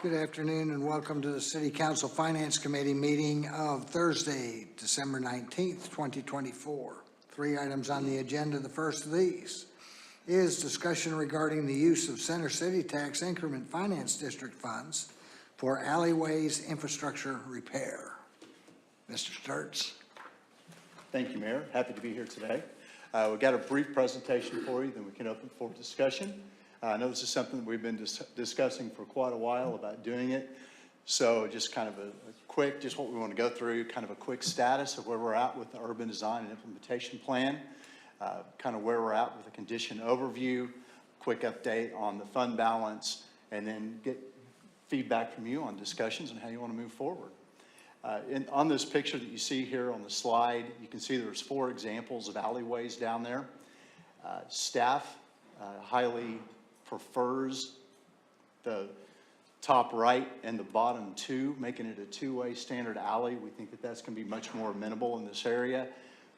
Good afternoon and welcome to the City Council Finance Committee meeting of Thursday, December 19th, 2024. 3 items on the agenda. The first of these is discussion regarding the use of Center City Tax Increment Finance District funds for alleyways infrastructure repair. Mr. Sturts. Thank you, Mayor. Happy to be here today. We've got a brief presentation for you, then we can open for discussion. I know this is something that we've been discussing for quite a while about doing it. So just kind of a quick, just what we want to go through, kind of a quick status of where we're at with the urban design and implementation plan, kind of where we're at with the condition overview, quick update on the fund balance, and then get feedback from you on discussions and how you want to move forward. On this picture that you see here on the slide, you can see there's 4 examples of alleyways down there. Staff highly prefers the top right and the bottom 2, making it a 2-way standard alley. We think that that's going to be much more amenable in this area.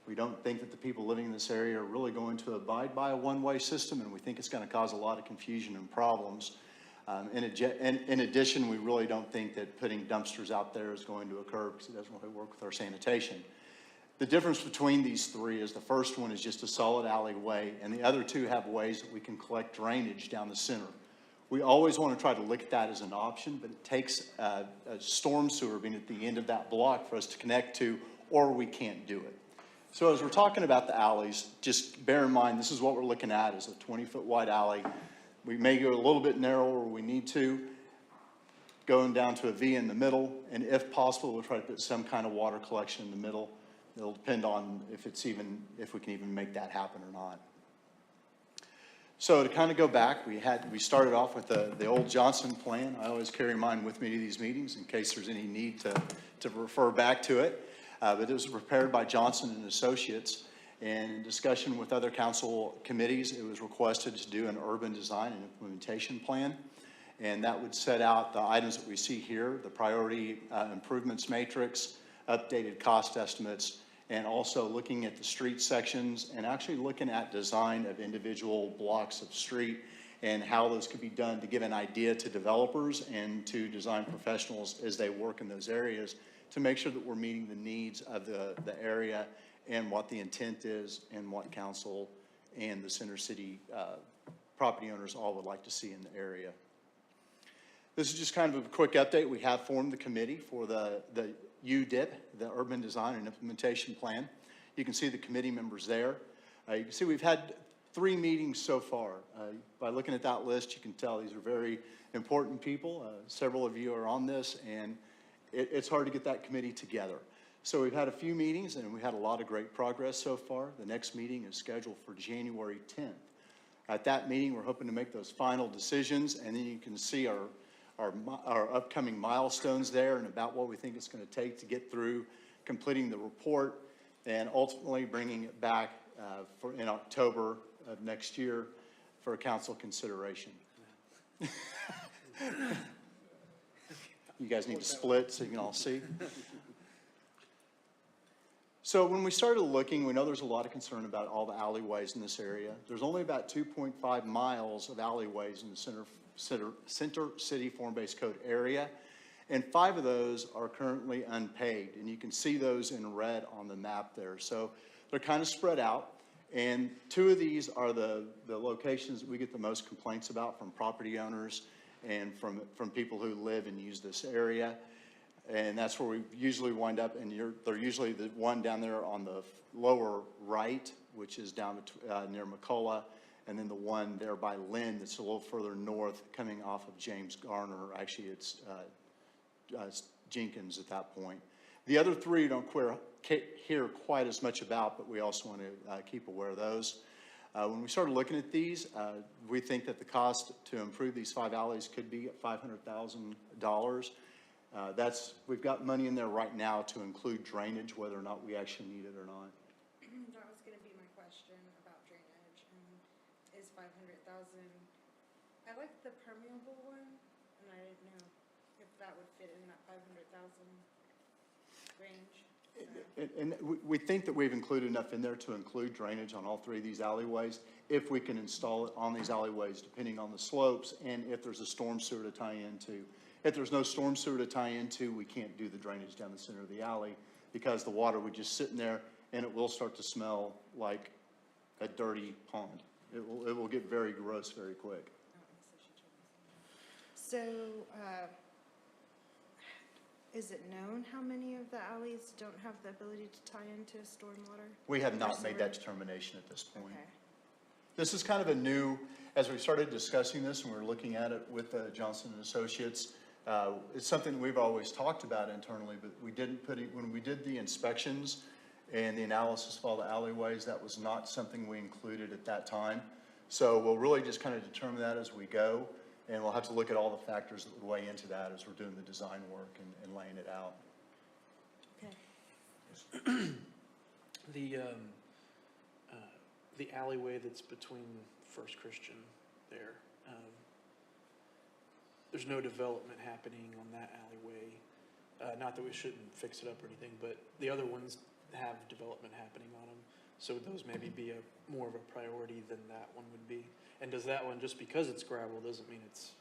We don't think that the people living in this area are really going to abide by a 1-way system, and we think it's going to cause a lot of confusion and problems. In addition, we really don't think that putting dumpsters out there is going to occur because it doesn't really work with our sanitation. The difference between these 3 is the first one is just a solid alleyway, and the other 2 have ways that we can collect drainage down the center. We always want to try to look at that as an option, but it takes a storm sewer being at the end of that block for us to connect to, or we can't do it. So as we're talking about the alleys, just bear in mind, this is what we're looking at is a 20-foot wide alley. We may go a little bit narrower where we need to, going down to a V in the middle, and if possible, we'll try to put some kind of water collection in the middle. It'll depend on if we can even make that happen or not. So to kind of go back, we started off with the old Johnson plan. I always carry mine with me to these meetings in case there's any need to refer back to it. But it was prepared by Johnson and Associates. And in discussion with other council committees, it was requested to do an urban design and implementation plan. And that would set out the items that we see here, the priority improvements matrix, updated cost estimates, and also looking at the street sections and actually looking at design of individual blocks of street and how those could be done to give an idea to developers and to design professionals as they work in those areas to make sure that we're meeting the needs of the area and what the intent is and what council and the Center City property owners all would like to see in the area. This is just kind of a quick update. We have formed the committee for the UDIP, the Urban Design and Implementation Plan. You can see the committee members there. You can see we've had 3 meetings so far. By looking at that list, you can tell these are very important people. Several of you are on this, and it's hard to get that committee together. So we've had a few meetings, and we've had a lot of great progress so far. The next meeting is scheduled for January 10th. At that meeting, we're hoping to make those final decisions, and then you can see our upcoming milestones there and about what we think it's going to take to get through completing the report and ultimately bringing it back in October of next year for council consideration. You guys need to split so you can all see. So when we started looking, we know there's a lot of concern about all the alleyways in this area. There's only about 2.5 miles of alleyways in the Center City Form-Based Code area, and 5 of those are currently unpaved, and you can see those in red on the map there. So they're kind of spread out, and 2 of these are the locations that we get the most complaints about from property owners and from people who live and use this area. And that's where we usually wind up, and they're usually the one down there on the lower right, which is down near McCullough, and then the one there by Lynn that's a little further north coming off of James Garner. Actually, it's Jenkins at that point. The other 3 you don't hear quite as much about, but we also want to keep aware of those. When we started looking at these, we think that the cost to improve these 5 alleys could be at $500,000. We've got money in there right now to include drainage, whether or not we actually need it or not. That was going to be my question about drainage. And is 500,000? I like the permeable one, and I didn't know if that would fit in that 500,000 range. And we think that we've included enough in there to include drainage on all 3 of these alleyways. if we can install it on these alleyways, depending on the slopes, and if there's a storm sewer to tie into. If there's no storm sewer to tie into, we can't do the drainage down the center of the alley because the water would just sit in there and it will start to smell like a dirty pond. It will get very gross very quick. So, is it known how many of the alleys don't have the ability to tie into stormwater? We have not Or made that sewer? determination at this point. Okay. This is kind of a new, as we started discussing this and we were looking at it with Johnson and Associates, it's something we've always talked about internally, but we didn't put it, when we did the inspections and the analysis of all the alleyways, that was not something we included at that time. So we'll really just kind of determine that as we go, and we'll have to look at all the factors that would weigh into that as we're doing the design work and laying it out. Okay. The alleyway that's between First Christian there, there's no development happening on that alleyway. Not that we shouldn't fix it up or anything, but the other ones have development happening on them. So would those maybe be more of a priority than that one would be? And does that one, just because it's gravel, doesn't mean it's,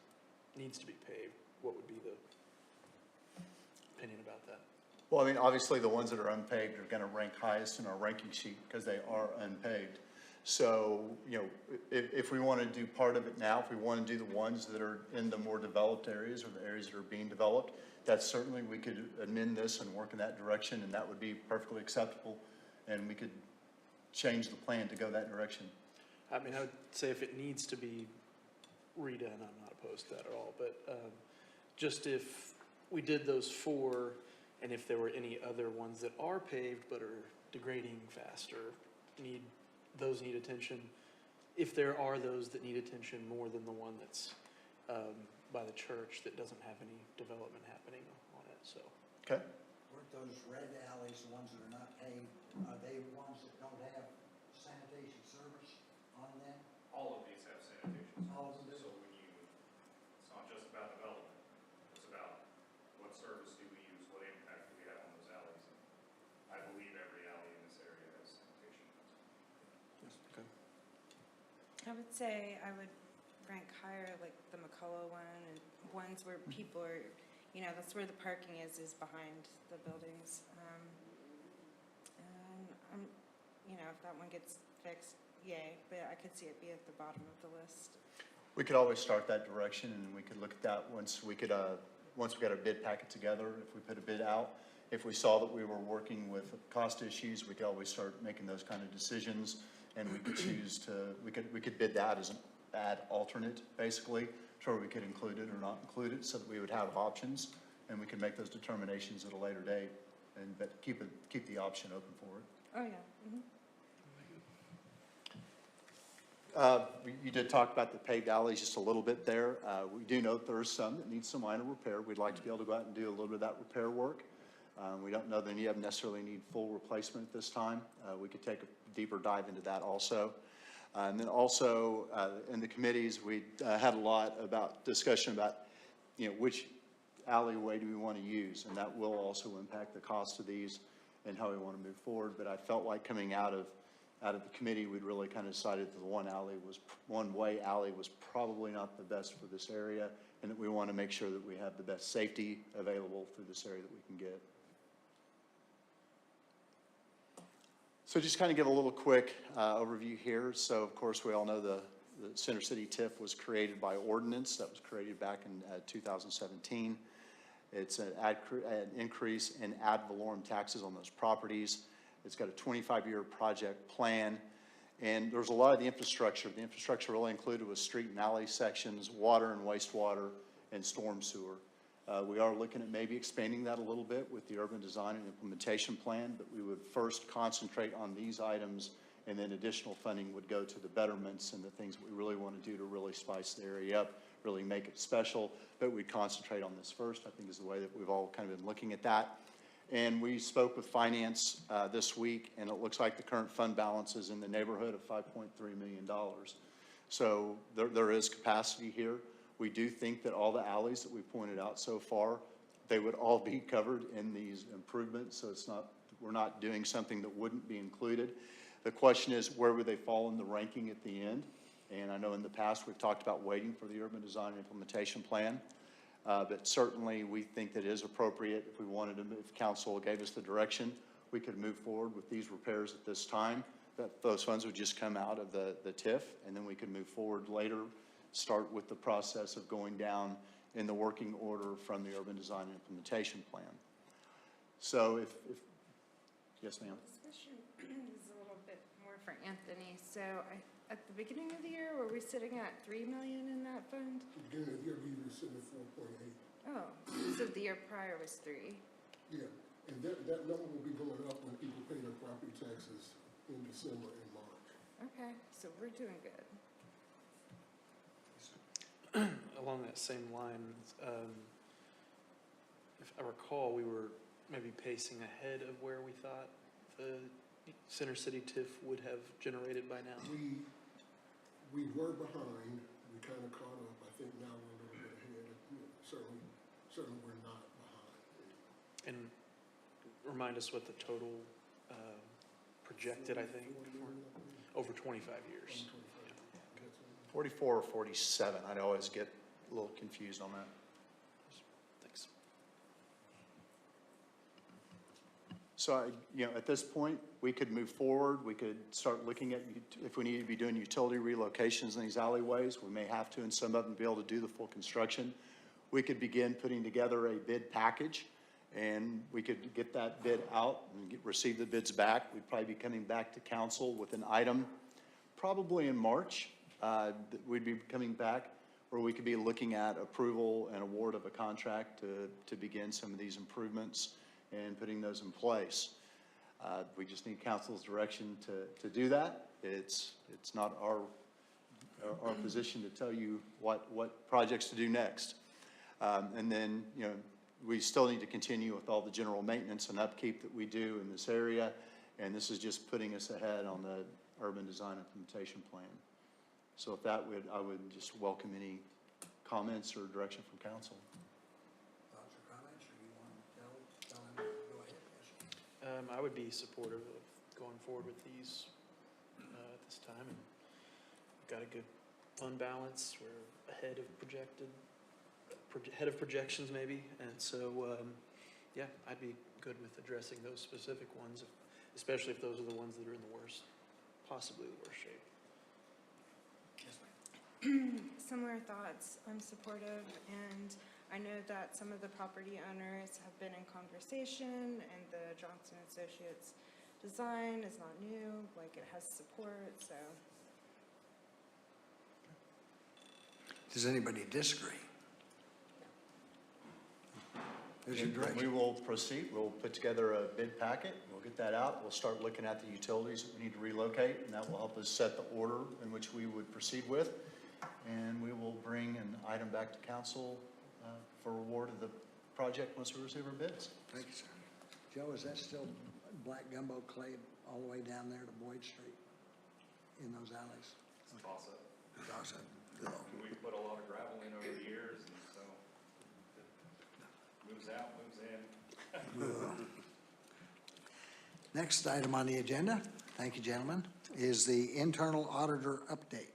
needs to be paved? What would be the opinion about that? Well, I mean, obviously, the ones that are unpaved are gonna rank highest in our ranking sheet because they are unpaved. So, you know, if we wanna do part of it now, if we wanna do the ones that are in the more developed areas or the areas that are being developed, that's certainly, we could amend this and work in that direction, and that would be perfectly acceptable. And we could change the plan to go that direction. I mean, I would say if it needs to be redone, I'm not opposed to that at all, but just if we did those four, and if there were any other ones that are paved but are degrading faster, those need attention. If there are those that need attention more than the one that's by the church that doesn't have any development happening on it, so. Okay? Weren't those red alleys, the ones that are not paved, are they ones that don't have sanitation service on them? All of these have sanitation. All of them do? So when you, it's not just about development, it's about what service do we use, what impact do we have on those alleys. I believe every alley in this area has sanitation. Okay. I would say I would rank higher, like the McCullough one, and ones where people are, you know, that's where the parking is behind the buildings. And I'm, you know, if that one gets fixed, yay, but I could see it be at the bottom of the list. We could always start that direction, and we could look at that once we got our bid packet together, if we put a bid out. If we saw that we were working with cost issues, we could always start making those kind of decisions, and we could choose to, we could bid that as an ad alternate, basically, so we could include it or not include it, so that we would have options, and we could make those determinations at a later date, but keep the option open for it. Oh, yeah. You did talk about the paved alleys just a little bit there. We do note there are some that need some minor repair. We'd like to be able to go out and do a little bit of that repair work. We don't know that any of them necessarily need full replacement at this time. We could take a deeper dive into that also. And then also, in the committees, we had a lot about discussion about, you know, which alleyway do we want to use, and that will also impact the cost of these and how we want to move forward. But I felt like coming out of the committee, we'd really kind of decided that the one-way alley was probably not the best for this area, and that we want to make sure that we have the best safety available through this area that we can get. So just kind of give a little quick overview here. So of course, we all know the Center City TIF was created by ordinance. That was created back in 2017. It's an increase in ad valorem taxes on those properties. It's got a 25-year project plan, and there's a lot of the infrastructure. The infrastructure really included was street and alley sections, water and wastewater, and storm sewer. We are looking at maybe expanding that a little bit with the urban design and implementation plan, but we would first concentrate on these items, and then additional funding would go to the betterments and the things that we really want to do to really spice the area up, really make it special. But we'd concentrate on this first, I think, is the way that we've all kind of been looking at that. And we spoke with finance this week, and it looks like the current fund balance is in the neighborhood of $5.3 million. So there is capacity here. We do think that all the alleys that we pointed out so far, they would all be covered in these improvements. So it's not, we're not doing something that wouldn't be included. The question is, where would they fall in the ranking at the end? And I know in the past we've talked about waiting for the urban design and implementation plan. But certainly, we think that it is appropriate if we wanted to, if council gave us the direction, we could move forward with these repairs at this time. That those funds would just come out of the TIF, and then we could move forward later, start with the process of going down in the working order from the urban design and implementation plan. So if yes, ma'am. This question is a little bit more for Anthony. So at the beginning of the year, were we sitting at 3 million in that fund? Beginning of the year, we were sitting at 4.8. Oh, so the year prior was 3. Yeah, and that number will be going up when people pay their property taxes in December and March. Okay, so we're doing good. Along that same line, if I recall, we were maybe pacing ahead of where we thought the Center City TIF would have generated by now. We were behind, we kind of caught up. I think now we're a little bit ahead. Certainly we're not behind. And remind us what the total projected, I think, over 25 years. 44 or 47, I'd always get a little confused on that. Thanks. So, at this point, we could move forward. We could start looking at, if we need to be doing utility relocations in these alleyways, we may have to in some of them be able to do the full construction. We could begin putting together a bid package, and we could get that bid out and receive the bids back. We'd probably be coming back to council with an item, probably in March. We'd be coming back where we could be looking at approval and award of a contract to begin some of these improvements and putting those in place. We just need council's direction to do that. It's not our position to tell you what projects to do next. And then, we still need to continue with all the general maintenance and upkeep that we do in this area. And this is just putting us ahead on the urban design implementation plan. So if that I would just welcome any comments or direction from council. Thoughts or comments, or you want to tell him, go ahead, yes. I would be supportive of going forward with these at this time, and we've got a good fund balance. We're ahead of projections maybe, and so yeah, I'd be good with addressing those specific ones, especially if those are the ones that are in the worst, possibly the worst shape. Similar thoughts. I'm supportive, and I know that some of the property owners have been in conversation, and the Johnson Associates design is not new, like it has support, so. Does anybody disagree? There's your We direction. will proceed. We'll put together a bid packet. We'll get that out. We'll start looking at the utilities that we need to relocate, and that will help us set the order in which we would proceed with. And we will bring an item back to council for award of the project once we receive our bids. Thank you, sir. Joe, is that still black gumbo clay all the way down there to Boyd Street in those alleys? Toss it. Toss it. Good. We put a lot of gravel in over the years, and so it moves out, moves in. Next item on the agenda, thank you, gentlemen, is the internal auditor update.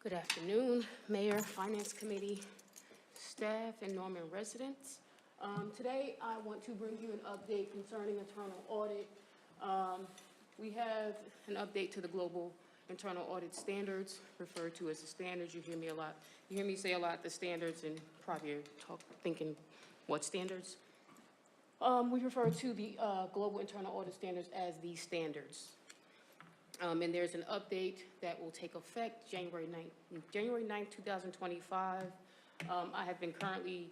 Good afternoon, Mayor, Finance Committee, staff, and Norman residents. Today, I want to bring you an update concerning internal audit. We have an update to the global internal audit standards, referred to as the standards. You hear me a lot. You hear me say a lot, the standards, and probably you're thinking, what standards? We refer to the global internal audit standards as the standards. And there's an update that will take effect January 9th, 2025. I have been currently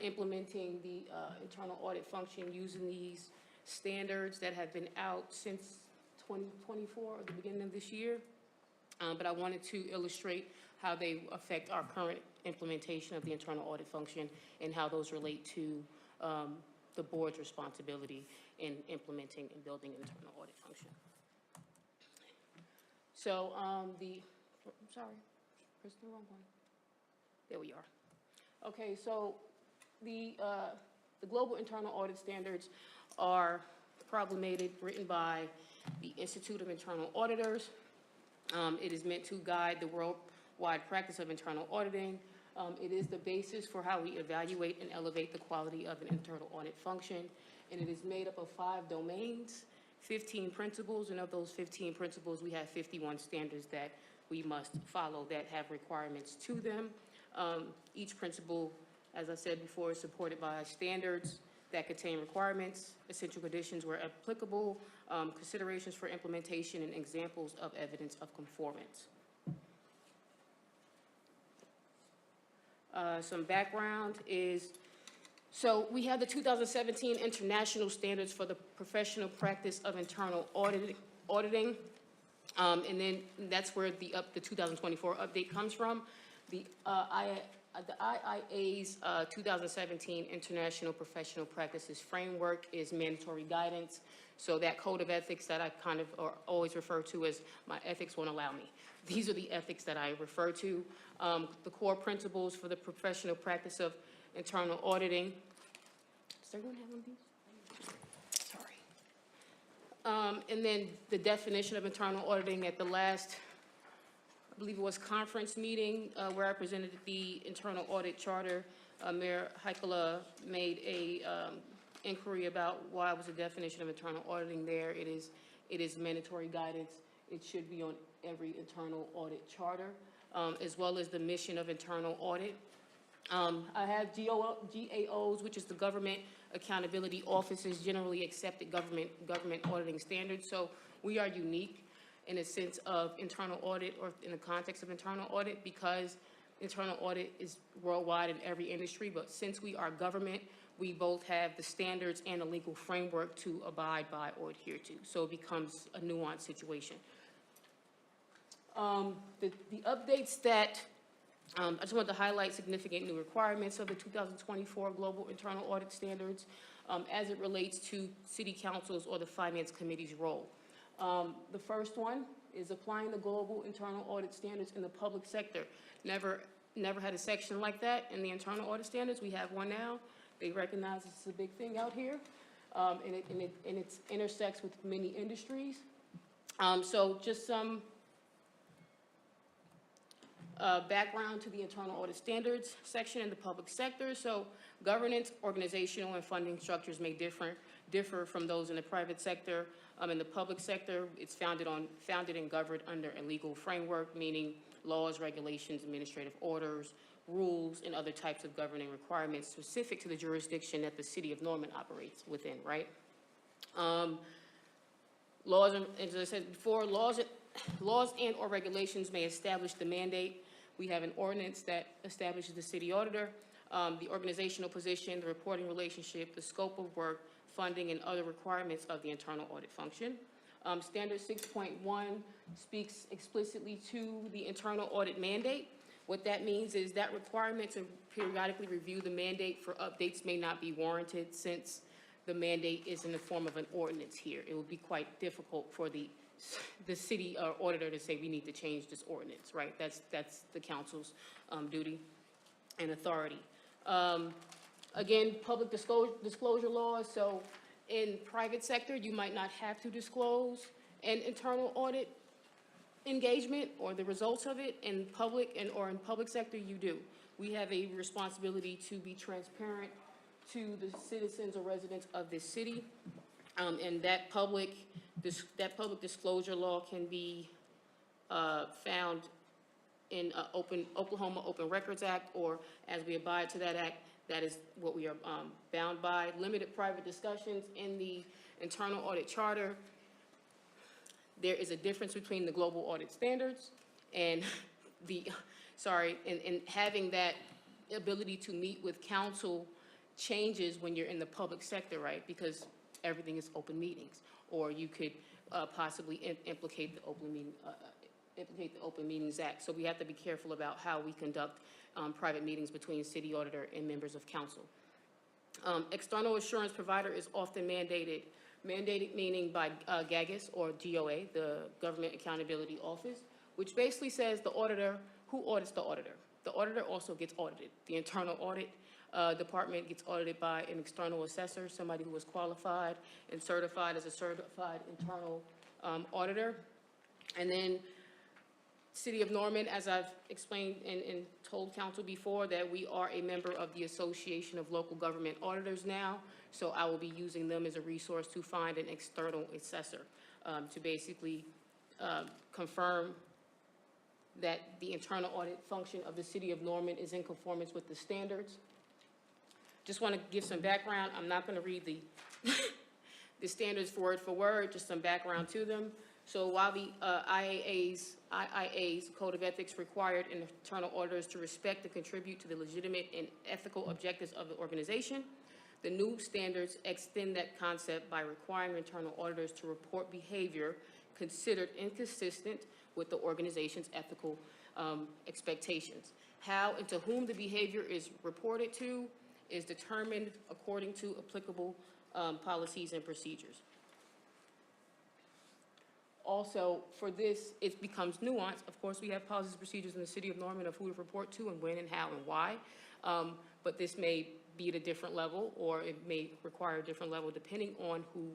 implementing the internal audit function using these standards that have been out since 2024, or the beginning of this year. But I wanted to illustrate how they affect our current implementation of the internal audit function and how those relate to the board's responsibility in implementing and building an internal audit function. So I'm sorry, press the wrong one. There we are. Okay, so the global internal audit standards are promulgated, written by the Institute of Internal Auditors. It is meant to guide the worldwide practice of internal auditing. It is the basis for how we evaluate and elevate the quality of an internal audit function. And it is made up of 5 domains, 15 principles, and of those 15 principles, we have 51 standards that we must follow that have requirements to them. Each principle, as I said before, is supported by standards that contain requirements, essential conditions where applicable, considerations for implementation, and examples of evidence of conformance. Some background is, so we have the 2017 International Standards for the Professional Practice of Internal Auditing. And then that's where the 2024 update comes from. The IIA's 2017 International Professional Practices Framework is mandatory guidance. So that code of ethics that I kind of always refer to as my ethics won't allow me. These are the ethics that I refer to. The core principles for the professional practice of internal auditing. Does everyone have one of these? Sorry. And then the definition of internal auditing at the last, I believe it was conference meeting, where I presented the internal audit charter. Mayor Heikkila made a inquiry about why was the definition of internal auditing there. It is mandatory guidance. It should be on every internal audit charter, as well as the mission of internal audit. I have GAOs, which is the Government Accountability Office's generally accepted government auditing standards. So we are unique in a sense of internal audit, or in the context of internal audit, because internal audit is worldwide in every industry. But since we are government, we both have the standards and a legal framework to abide by or adhere to. So it becomes a nuanced situation. The updates that I just want to highlight significant new requirements of the 2024 Global Internal Audit Standards as it relates to city councils or the finance committee's role. The first one is applying the Global Internal Audit Standards in the public sector. Never had a section like that in the internal audit standards. We have one now. They recognize this is a big thing out here, and it intersects with many industries. So just some background to the internal audit standards section in the public sector. So governance, organizational, and funding structures may differ from those in the private sector. In the public sector, it's founded and governed under a legal framework, meaning laws, regulations, administrative orders, rules, and other types of governing requirements specific to the jurisdiction that the city of Norman operates within, right? Laws, as I said before, laws and or regulations may establish the mandate. We have an ordinance that establishes the city auditor, the organizational position, the reporting relationship, the scope of work, funding, and other requirements of the internal audit function. Standard 6.1 speaks explicitly to the internal audit mandate. What that means is that requirement to periodically review the mandate for updates may not be warranted, since the mandate is in the form of an ordinance here. It would be quite difficult for the city auditor to say we need to change this ordinance, right? That's the council's duty and authority. Again, public disclosure laws. So in private sector, you might not have to disclose an internal audit engagement or the results of it. In public or in public sector, you do. We have a responsibility to be transparent to the citizens or residents of this city, and that public disclosure law can be found in Oklahoma Open Records Act, or as we abide to that act, that is what we are bound by. Limited private discussions in the internal audit charter. There is a difference between the global audit standards and and having that ability to meet with counsel changes when you're in the public sector, right? Because everything is open meetings, or you could possibly implicate the Open Meetings Act. So we have to be careful about how we conduct private meetings between city auditor and members of council. External assurance provider is often mandated meaning by GAGAS or GOA, the Government Accountability Office, which basically says the auditor, who audits the auditor? The auditor also gets audited. The internal audit department gets audited by an external assessor, somebody who is qualified and certified as a certified internal auditor. And then City of Norman, as I've explained and told council before, that we are a member of the Association of Local Government Auditors now, so I will be using them as a resource to find an external assessor to basically confirm that the internal audit function of the City of Norman is in conformance with the standards. Just want to give some background. I'm not going to read the standards word for word, just some background to them. So while the IA's Code of Ethics required internal auditors to respect and contribute to the legitimate and ethical objectives of the organization, the new standards extend that concept by requiring internal auditors to report behavior considered inconsistent with the organization's ethical expectations. How and to whom the behavior is reported to is determined according to applicable policies and procedures. Also, for this, it becomes nuanced. Of course, we have policies and procedures in the City of Norman of who to report to and when and how and why. But this may be at a different level, or it may require a different level depending on who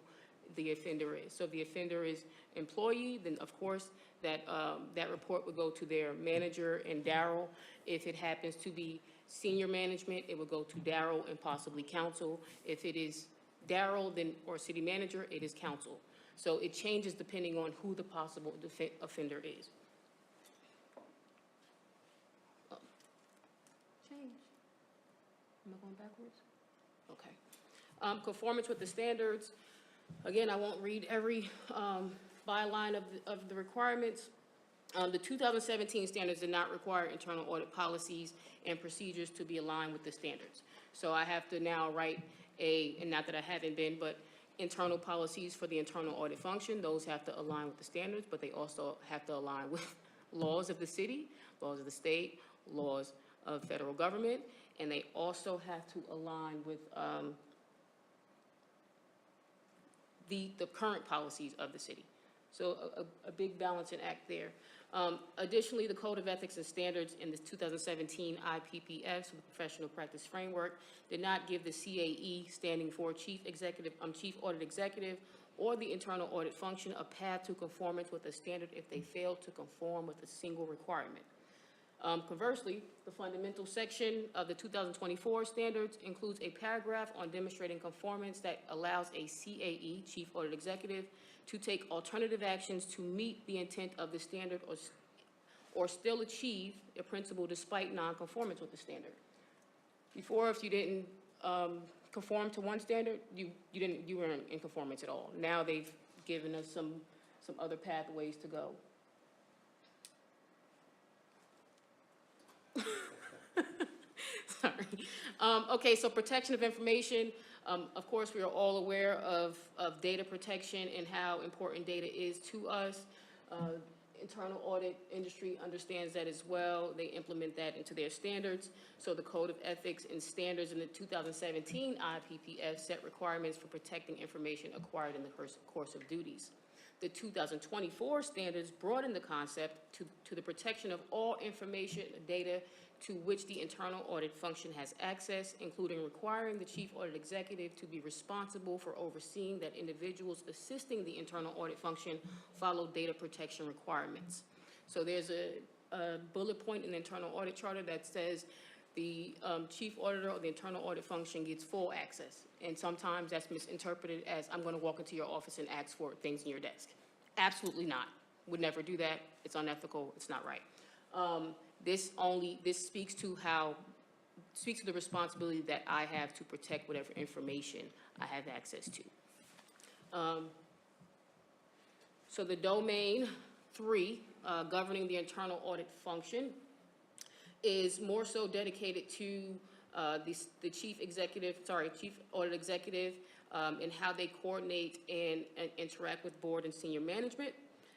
the offender is. So if the offender is employee, then of course that report would go to their manager and Darrell. If it happens to be senior management, it would go to Darrell and possibly council. If it is Darrell or city manager, it is council. So it changes depending on who the possible offender is. Oh. Change. Am I going backwards? Okay. Conformance with the standards. Again, I won't read every byline of the requirements. The 2017 standards did not require internal audit policies and procedures to be aligned with the standards. So I have to now write and not that I haven't been, but internal policies for the internal audit function. Those have to align with the standards, but they also have to align with laws of the city, laws of the state, laws of federal government, and they also have to align with the current policies of the city. So a big balancing act there. Additionally, the Code of Ethics and Standards in the 2017 IPPF, so the Professional Practice Framework, did not give the CAE, standing for Chief Audit Executive, or the internal audit function a path to conformance with a standard if they fail to conform with a single requirement. Conversely, the fundamental section of the 2024 standards includes a paragraph on demonstrating conformance that allows a CAE, Chief Audit Executive, to take alternative actions to meet the intent of the standard or still achieve a principle despite non-conformance with the standard. Before, if you didn't conform to one standard, you weren't in conformance at all. Now they've given us some other pathways to go. Sorry. Okay, so protection of information. Of course, we are all aware of data protection and how important data is to us. Internal audit industry understands that as well. They implement that into their standards. So the Code of Ethics and Standards in the 2017 IPPF set requirements for protecting information acquired in the course of duties. The 2024 standards broaden the concept to the protection of all information data to which the internal audit function has access, including requiring the Chief Audit Executive to be responsible for overseeing that individuals assisting the internal audit function follow data protection requirements. So there's a bullet point in the internal audit charter that says the chief auditor or the internal audit function gets full access. And sometimes that's misinterpreted as, I'm going to walk into your office and ask for things in your desk. Absolutely not. would never do that. It's unethical. It's not right. This speaks to the responsibility that I have to protect whatever information I have access to. So the domain 3, governing the internal audit function, is more so dedicated to the chief audit executive, and how they coordinate and interact with board and senior management.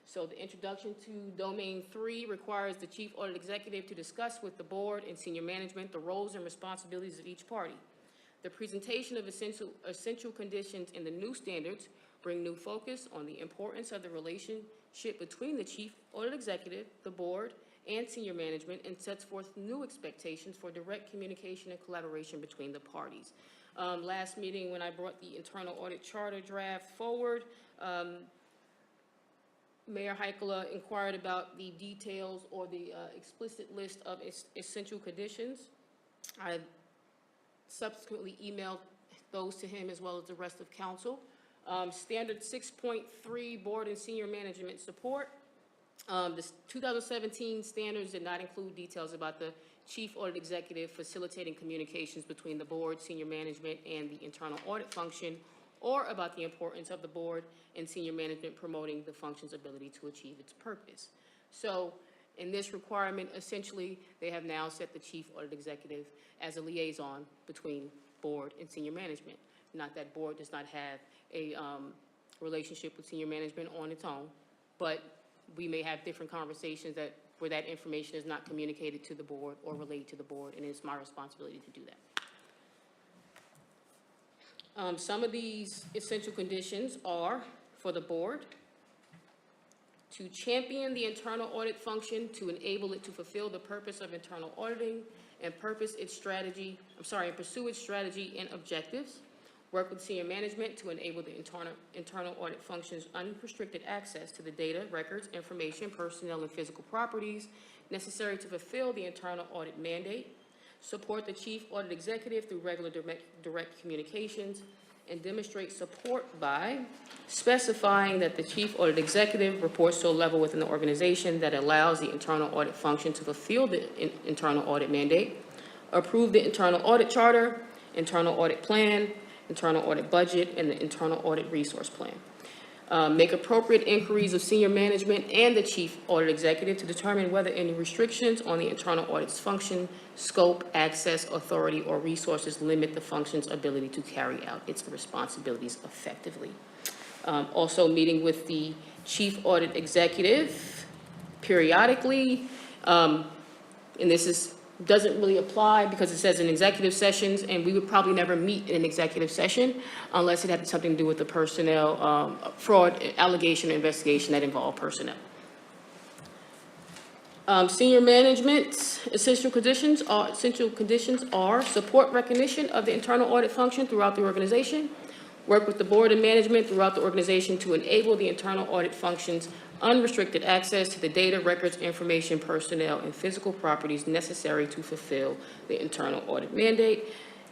So the introduction to domain 3 requires the chief audit executive to discuss with the board and senior management the roles and responsibilities of each party. The presentation of essential conditions in the new standards bring new focus on the importance of the relationship between the chief audit executive, the board, and senior management, and sets forth new expectations for direct communication and collaboration between the parties. Last meeting, when I brought the internal audit charter draft forward, Mayor Heikela inquired about the details or the explicit list of essential conditions. I subsequently emailed those to him as well as the rest of council. Standard 6.3, board and senior management support. The 2017 standards did not include details about the chief audit executive facilitating communications between the board, senior management, and the internal audit function, or about the importance of the board and senior management promoting the function's ability to achieve its purpose. So in this requirement, essentially, they have now set the chief audit executive as a liaison between board and senior management. Not that board does not have a relationship with senior management on its own, but we may have different conversations where that information is not communicated to the board or relayed to the board, and it's my responsibility to do that. Some of these essential conditions are for the board to champion the internal audit function to enable it to fulfill the purpose of internal auditing and pursue its strategy and objectives. Work with senior management to enable the internal audit function's unrestricted access to the data, records, information, personnel, and physical properties necessary to fulfill the internal audit mandate. Support the chief audit executive through regular direct communications, and demonstrate support by specifying that the chief audit executive reports to a level within the organization that allows the internal audit function to fulfill the internal audit mandate. Approve the internal audit charter, internal audit plan, internal audit budget, and the internal audit resource plan. Make appropriate inquiries of senior management and the chief audit executive to determine whether any restrictions on the internal audit's function, scope, access, authority, or resources limit the function's ability to carry out its responsibilities effectively. Also meeting with the chief audit executive periodically, and this doesn't really apply because it says in executive sessions, and we would probably never meet in an executive session unless it had something to do with the personnel, fraud allegation or investigation that involved personnel. Senior management essential conditions are support recognition of the internal audit function throughout the organization, work with the board and management throughout the organization to enable the internal audit function's unrestricted access to the data, records, information, personnel, and physical properties necessary to fulfill the internal audit mandate.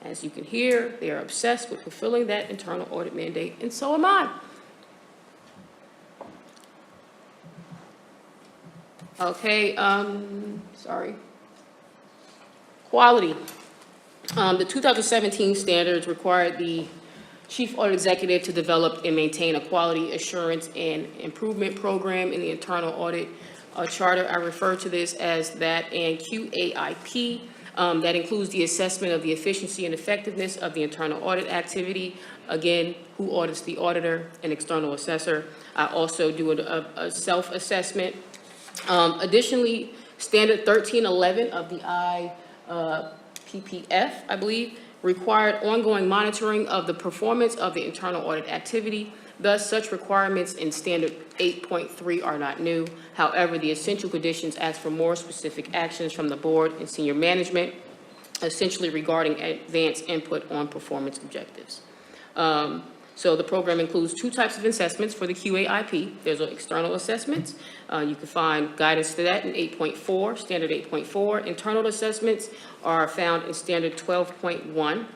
As you can hear, they are obsessed with fulfilling that internal audit mandate, and so am I. Okay, quality. The 2017 standards required the chief audit executive to develop and maintain a quality assurance and improvement program in the internal audit charter. I refer to this as that and QAIP. That includes the assessment of the efficiency and effectiveness of the internal audit activity. Again, who audits the auditor, an external assessor. I also do a self-assessment. Additionally, standard 1311 of the IPPF, I believe, required ongoing monitoring of the performance of the internal audit activity. Thus, such requirements in standard 8.3 are not new. However, the essential conditions ask for more specific actions from the board and senior management, essentially regarding advance input on performance objectives. So the program includes two types of assessments for the QAIP. There's external assessments. You can find guidance to that in 8.4, standard 8.4. Internal assessments are found in standard 12.1.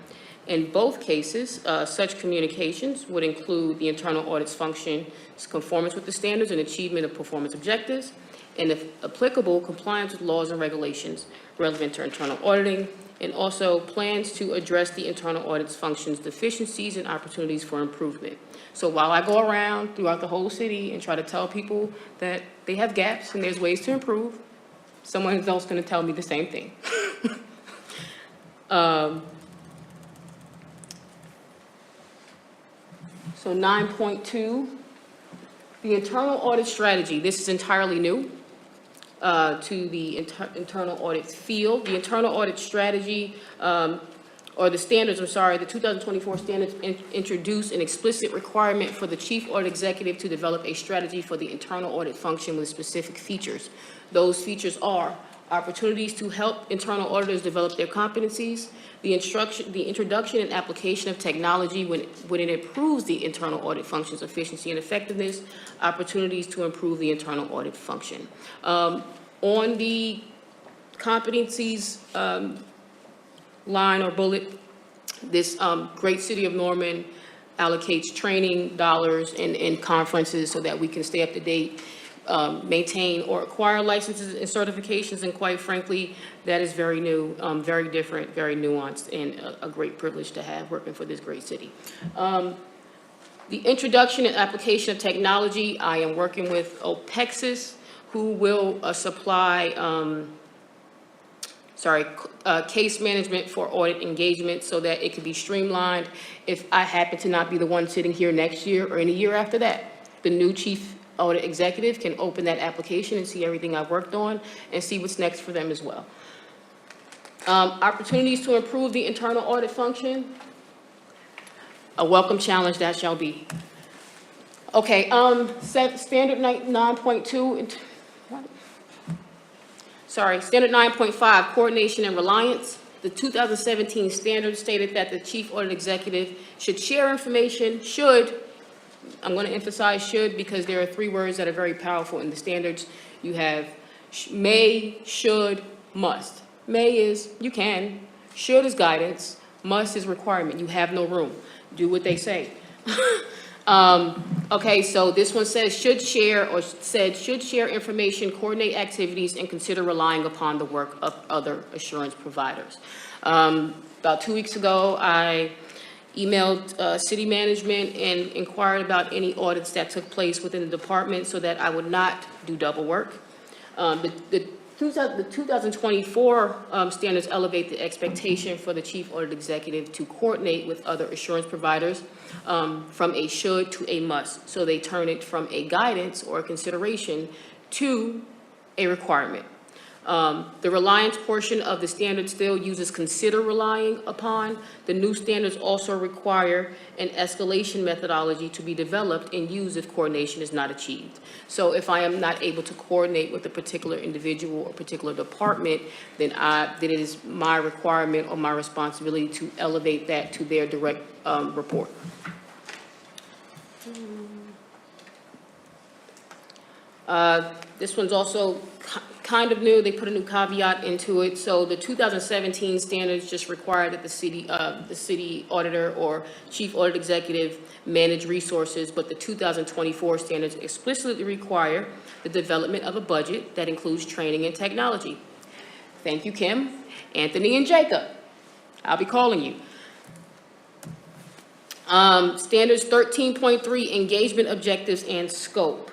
In both cases, such communications would include the internal audit's function's conformance with the standards and achievement of performance objectives, and if applicable, compliance with laws and regulations relevant to internal auditing, and also plans to address the internal audit's functions, deficiencies, and opportunities for improvement. So while I go around throughout the whole city and try to tell people that they have gaps and there's ways to improve, someone else is going to tell me the same thing. So 9.2, the internal audit strategy. This is entirely new to the internal audit field. The internal audit strategy, or the standards, I'm sorry, the 2024 standards introduce an explicit requirement for the chief audit executive to develop a strategy for the internal audit function with specific features. Those features are opportunities to help internal auditors develop their competencies, the introduction and application of technology when it improves the internal audit function's efficiency and effectiveness, opportunities to improve the internal audit function. On the competencies line or bullet, this great city of Norman allocates training dollars and conferences so that we can stay up to date, maintain or acquire licenses and certifications, and quite frankly, that is very new, very different, very nuanced, and a great privilege to have working for this great city. The introduction and application of technology, I am working with OPEXIS, who will supply, case management for audit engagement so that it can be streamlined if I happen to not be the one sitting here next year or in a year after that. The new chief audit executive can open that application and see everything I've worked on and see what's next for them as well. Opportunities to improve the internal audit function, a welcome challenge that shall be. Okay, standard 9.2, standard 9.5, coordination and reliance. The 2017 standard stated that the chief audit executive should share information, I'm going to emphasize should because there are three words that are very powerful in the standards. You have may, should, must. May is you can, should is guidance, must is requirement. You have no room. Do what they say. Okay, so this one says should share, or said should share information, coordinate activities, and consider relying upon the work of other assurance providers. About 2 weeks ago, I emailed city management and inquired about any audits that took place within the department so that I would not do double work. The 2024 standards elevate the expectation for the chief audit executive to coordinate with other assurance providers from a should to a must. So they turn it from a guidance or a consideration to a requirement. The reliance portion of the standard still uses consider relying upon. The new standards also require an escalation methodology to be developed and used if coordination is not achieved. So if I am not able to coordinate with a particular individual or particular department, then it is my requirement or my responsibility to elevate that to their direct report. This one's also kind of new. They put a new caveat into it. So the 2017 standards just require that the city auditor or chief audit executive manage resources, but the 2024 standards explicitly require the development of a budget that includes training and technology. Thank you, Kim, Anthony, and Jacob. I'll be calling you. Standards 13.3, engagement objectives and scope.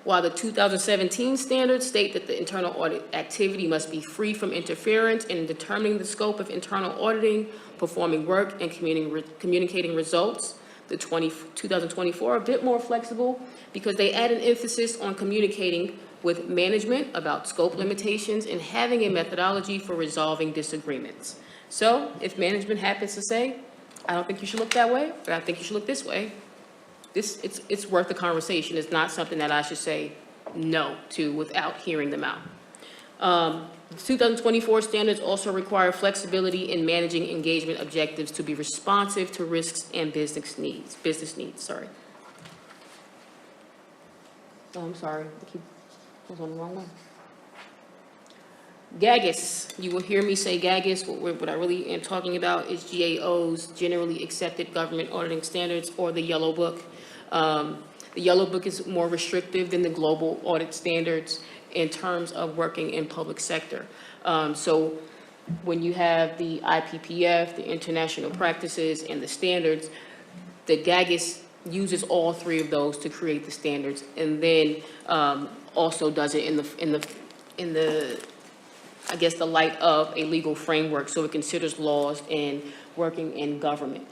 While the 2017 standards state that the internal audit activity must be free from interference in determining the scope of internal auditing, performing work, and communicating results, the 2024 are a bit more flexible because they add an emphasis on communicating with management about scope limitations and having a methodology for resolving disagreements. So if management happens to say, I don't think you should look that way, or I think you should look this way, it's worth the conversation. It's not something that I should say no to without hearing them out. The 2024 standards also require flexibility in managing engagement objectives to be responsive to risks and business needs. Sorry. Oh, I'm sorry. I was on the wrong one. GAGAS, you will hear me say GAGAS, what I really am talking about is GAO's, Generally Accepted Government Auditing Standards, or the Yellow Book. The Yellow Book is more restrictive than the global audit standards in terms of working in public sector. So when you have the IPPF, the international practices, and the standards, the GAGAS uses all three of those to create the standards, and then also does it in the I guess, the light of a legal framework, so it considers laws and working in government.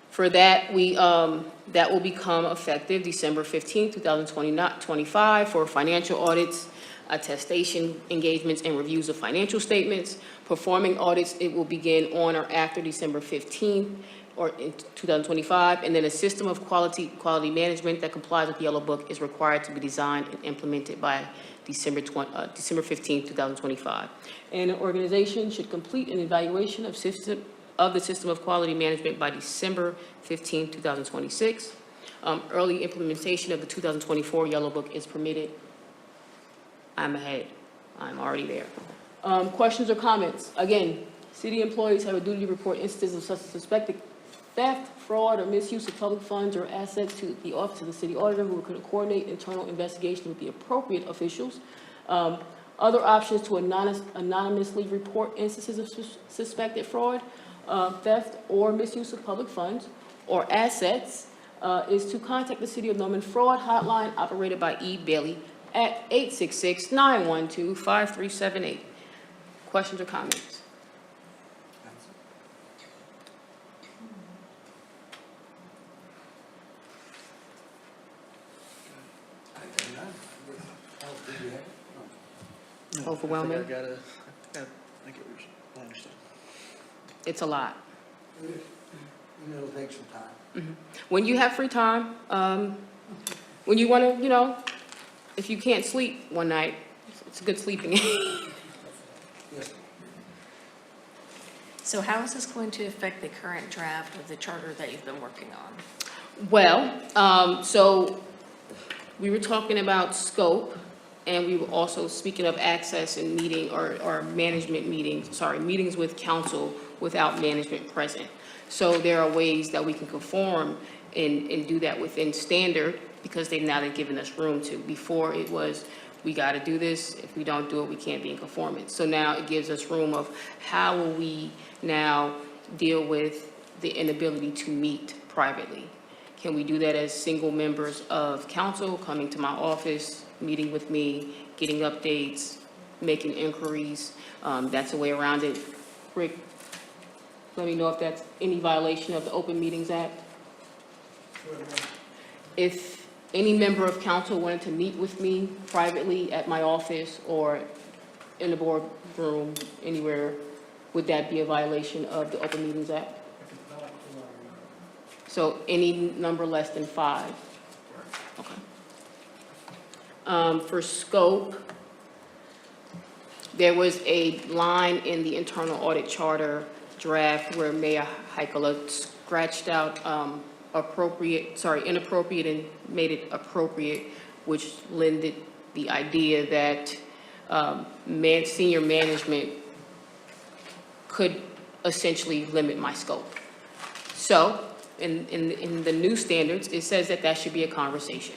For that, that will become effective December 15th, 2025 for financial audits, attestation engagements, and reviews of financial statements. Performing audits, it will begin on or after December 15th or in 2025, and then a system of quality management that complies with the Yellow Book is required to be designed and implemented by December 15th, 2025. And an organization should complete an evaluation of the system of quality management by December 15th, 2026. Early implementation of the 2024 Yellow Book is permitted. I'm ahead. I'm already there. Questions or comments? Again, city employees have a duty to report instances of such suspected theft, fraud, or misuse of public funds or assets to the Office of the City Auditor, who will coordinate internal investigation with the appropriate officials. Other options to anonymously report instances of suspected fraud, theft, or misuse of public funds or assets is to contact the City of Norman Fraud Hotline operated by E. Bailey at 866-912-5378. Questions or comments? Overwhelming? I get what I understand. It's a lot. It'll take some time. When you have free time, when you want to, if you can't sleep one night, it's a good sleeping aid. Yes. So how is this going to affect the current draft of the charter that you've been working on? Well, so we were talking about scope, and we were also speaking of access and meeting or management meetings, meetings with council without management present. So there are ways that we can conform and do that within standard, because they've given us room to. Before it was, we got to do this. If we don't do it, we can't be in conformance. So now it gives us room of how will we now deal with the inability to meet privately. Can we do that as single members of council coming to my office, meeting with me, getting updates, making inquiries? That's a way around it. Rick, let me know if that's any violation of the Open Meetings Act. If any member of council wanted to meet with me privately at my office or in the boardroom, anywhere, would that be a violation of the Open Meetings Act? So any number less than 5? Okay. For scope, there was a line in the internal audit charter draft where Mayor Heikkila scratched out inappropriate and made it appropriate, which lended the idea that senior management could essentially limit my scope. So in the new standards, it says that that should be a conversation.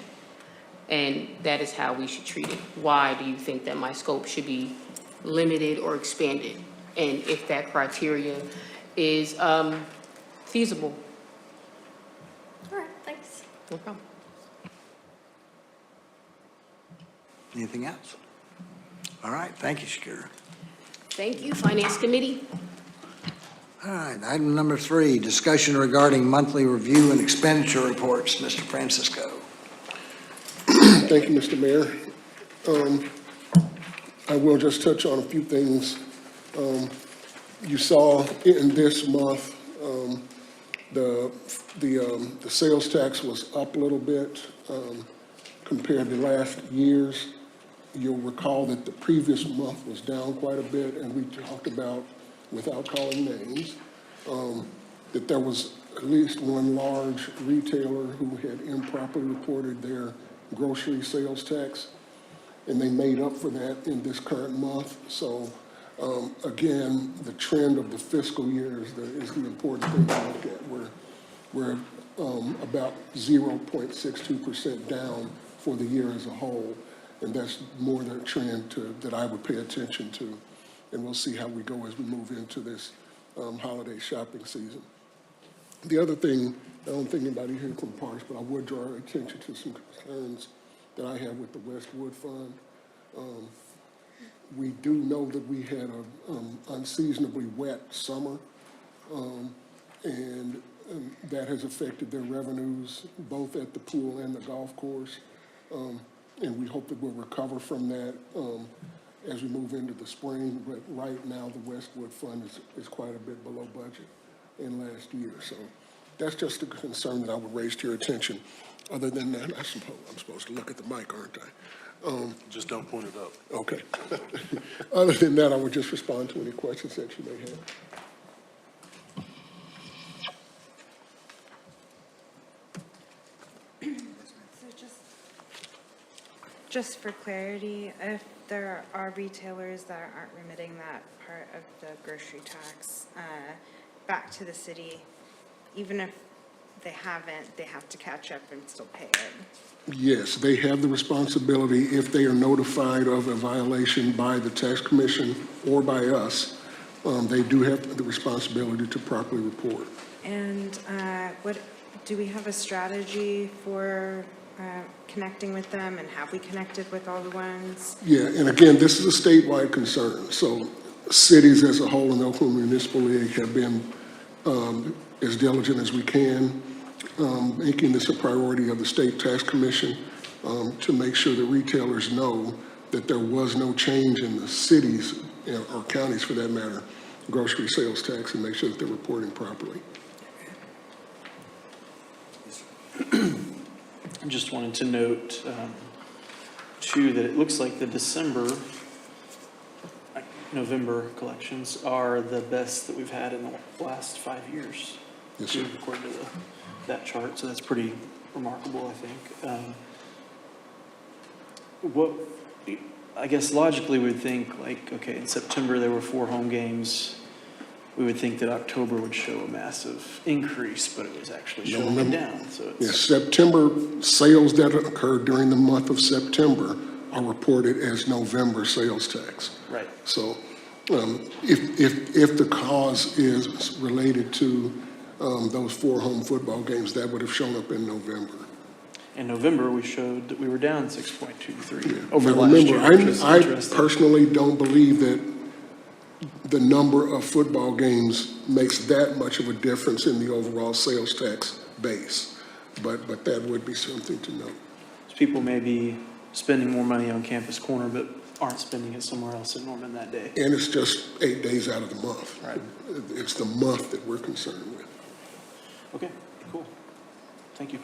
And that is how we should treat it. Why do you think that my scope should be limited or expanded? And if that criteria is feasible. All right, thanks. No problem. Anything else? All right, thank you, Shakira. Thank you, Finance Committee. All right, item number 3, discussion regarding monthly review and expenditure reports. Mr. Francisco. Thank you, Mr. Mayor. I will just touch on a few things. You saw in this month, the sales tax was up a little bit compared to last year's. You'll recall that the previous month was down quite a bit, and we talked about, without calling names, that there was at least one large retailer who had improperly reported their grocery sales tax. and they made up for that in this current month. So, again, the trend of the fiscal year is the important thing to look at. We're about 0.62% down for the year as a whole, and that's more the trend that I would pay attention to. And we'll see how we go as we move into this holiday shopping season. The other thing, I don't think anybody here from Parks, but I would draw our attention to some concerns that I have with the Westwood Fund. We do know that we had an unseasonably wet summer, and that has affected their revenues, both at the pool and the golf course. And we hope that we'll recover from that as we move into the spring. But right now, the Westwood Fund is quite a bit below budget in last year. So that's just a concern that I would raise to your attention. Other than that, I suppose I'm supposed to look at the mic, aren't I? Just don't point it up. Okay. Other than that, I would just respond to any questions that you may have. So just for clarity, if there are retailers that aren't remitting that part of the grocery tax back to the city, even if they haven't, they have to catch up and still pay it? Yes, they have the responsibility, if they are notified of a violation by the tax commission or by us, they do have the responsibility to properly report. And do we have a strategy for connecting with them, and have we connected with all the ones? Yeah, and again, this is a statewide concern. So cities as a whole in the Oklahoma Municipal League have been as diligent as we can, making this a priority of the state tax commission to make sure that retailers know that there was no change in the cities, or counties for that matter, grocery sales tax, and make sure that they're reporting properly. I just wanted to note, too, that it looks like the November collections are the best that we've had in the last 5 years. Yes, sir. According to that chart, so that's pretty remarkable, I think. I guess logically we would think, like, okay, in September there were 4 home games. We would think that October would show a massive increase, but it was actually showing down, so it's. Yes, September sales that occurred during the month of September are reported as November sales tax. Right. So if the cause is related to those 4 home football games, that would have shown up in November. In November, we showed that we were down 6.23 Yeah. over Now, last year, which remember, is I interesting. personally don't believe that the number of football games makes that much of a difference in the overall sales tax base. But that would be something to note. People may be spending more money on Campus Corner, but aren't spending it somewhere else in Norman that day. And it's just 8 days out of the month. Right. It's the month that we're concerned with. Okay, cool. Thank you.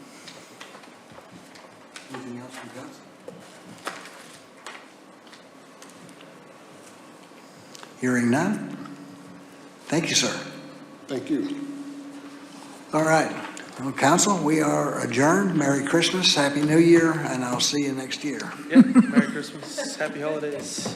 Anything else from council? Hearing none? Thank you, sir. Thank you. All right. Well, council, we are adjourned. Merry Christmas, Happy New Year, and I'll see you next year. Yeah, Merry Christmas, Happy Holidays.